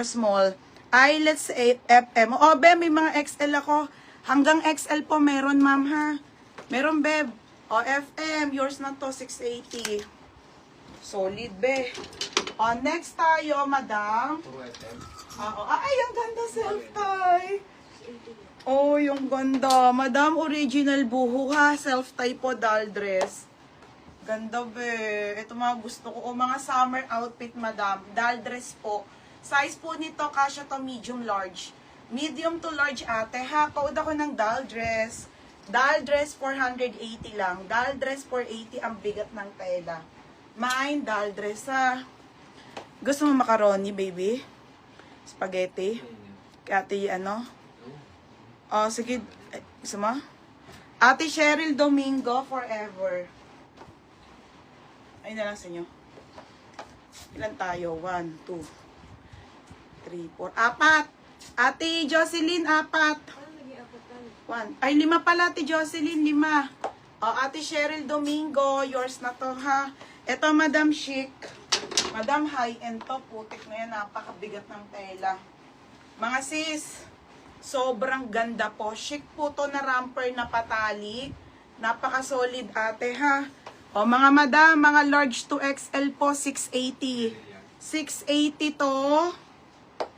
small. Ay, let's say FM. O, Beb, may mga XL ako. Hanggang XL po meron, ma'am, ha? Meron, Beb. O, FM. Yours na to, 680. Solid, Be. O, next tayo, madam. Ay, ang ganda self-tie. Oh, yung ganda. Madam, original buho, ha? Self-tie po, doll dress. Ganda, Be. Ito mga gusto ko. O, mga summer outfit, madam. Doll dress po. Size po nito, kasya to medium large. Medium to large ate, ha? Code ako ng doll dress. Doll dress, 480 lang. Doll dress, 480 ang bigat ng tela. Mine, doll dress, ha? Gusto mo macaroni, baby? Spaghetti? Ate, ano? Oh, sige. Gusto mo? Ate Cheryl Domingo, forever. Ayun na lang sa inyo. Ilan tayo? 1, 2, 3, 4, 4. Ate Jocelyn, 4. 1. Ay, 5 pala, Ate Jocelyn, 5. O, Ate Cheryl Domingo, yours na to, ha? Ito, Madam Chic. Madam high-end to, putik na yan, napakabigat ng tela. Mga sis, sobrang ganda po. Chic po to na romper na patali. Napaka-solid, ate, ha? O, mga madam, mga large to XL po, 680. 680 to.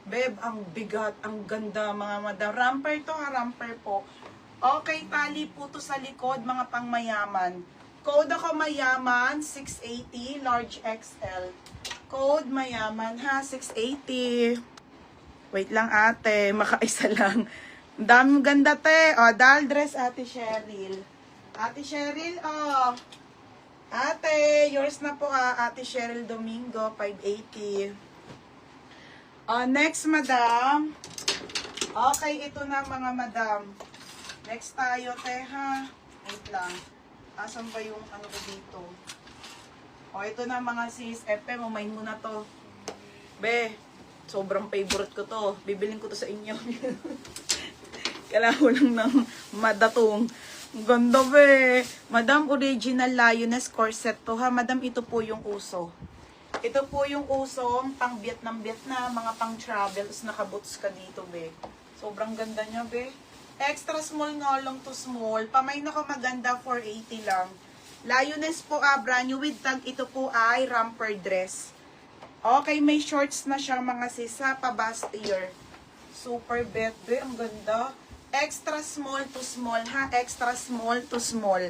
Beb, ang bigat, ang ganda mga madam. Romper to ha, romper po. Okay, tali po to sa likod, mga pangmayaman. Code ako mayaman, 680, large XL. Code mayaman ha, 680. Wait lang ate, makaisa lang. Daming ganda te. O, doll dress ate Cheryl. Ate Cheryl, o. Ate, yours na po ha, ate Cheryl Domingo, 580. Next, madam. Okay, ito na mga madam. Next tayo, teha. Wait lang. Asan ba yung ano ko dito? Ito na mga sis. FM, umain mo na to. Be, sobrang favorite ko to. Bibilin ko to sa inyo. Kailangan ko lang ng madatong. Ganda, be. Madam, original lioness corset to, ha? Madam, ito po yung uso. Ito po yung usong pang Vietnam, mga pang travels, nakaboots ka dito, be. Sobrang ganda niya, be. Extra small nga lang to small. Pamay na ko maganda, 480 lang. Lioness po, brand new with tag. Ito po ay romper dress. Okay, may shorts na siya mga sisa, pa-bustier. Super bet, be. Ang ganda. Extra small to small, ha? Extra small to small.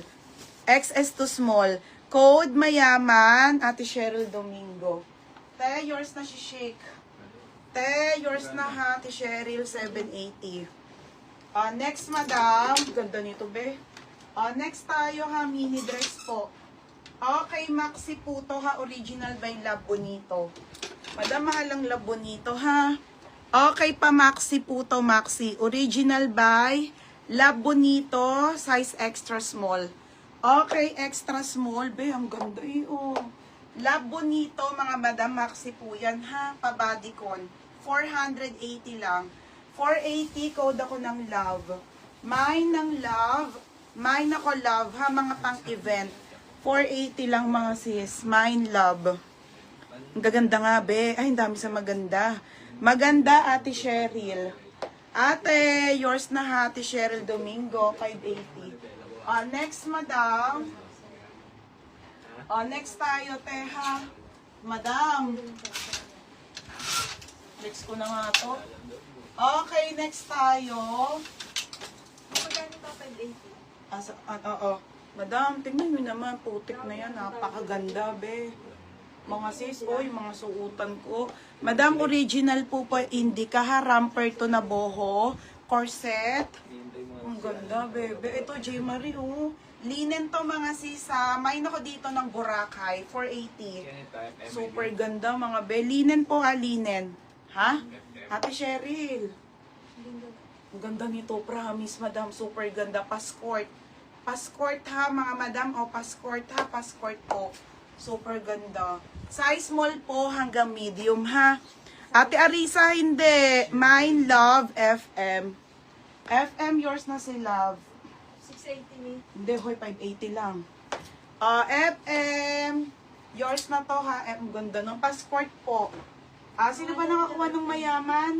XS to small. Code mayaman, Ate Cheryl Domingo. Te, yours na si Shake. Te, yours na ha, Ate Cheryl, 780. Next, madam. Ganda nito, be. Next tayo ha, mini dress po. Okay, maxi po to ha, original by Love Bonito. Madam, mahalang Love Bonito ha. Okay, pa maxi po to, maxi. Original by Love Bonito, size extra small. Okay, extra small, be, ang ganda eh, oh. Love Bonito, mga madam, maxi po yan, ha, pa-bodycon. 480 lang. 480, code ako ng love. Mine ng love. Mine ako love, ha, mga pang-event. 480 lang, mga sis. Mine love. Ang gaganda nga, be. Ay, ang dami sa maganda. Maganda, Ate Cheryl. Ate, yours na ha, Ate Cheryl Domingo, 580. Next, madam. Next tayo, teha. Madam. Next ko na nga to. Okay, next tayo. Magkano pa 580? Oo. Madam, tingnan nyo naman. Putik na yan. Napakaganda, be. Mga sis, oy, mga suutan ko. Madam, original po po. Indica, ha. Romper to na boho. Corset. Ang ganda, bebe. Ito, J. Marie, oh. Linen to, mga sisa. May ako dito ng Boracay, 480. Super ganda, mga be. Linen po, ha, linen. Ha? Ate Cheryl. Ang ganda nito, promise, madam. Super ganda. Passport. Passport, ha, mga madam. O, passport, ha. Passport po. Super ganda. Size small po hanggang medium, ha. Ate Arisa, hindi. Mine, love, FM. FM, yours na si Love. 680 ni. Hindi, hoy, 580 lang. FM, yours na to ha. Ang ganda ng passport po. Sino ba nakakuha ng mayaman?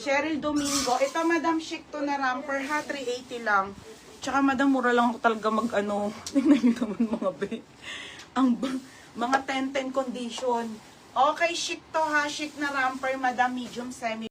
Cheryl Domingo. Ito, Madam Chic to na ramper ha. 380 lang. Tsaka, Madam, mura lang ako talaga mag-ano. Tingnan nyo naman mga be. Mga 10-10 condition. Okay, chic to ha. Chic na ramper, Madam. Medium, semi.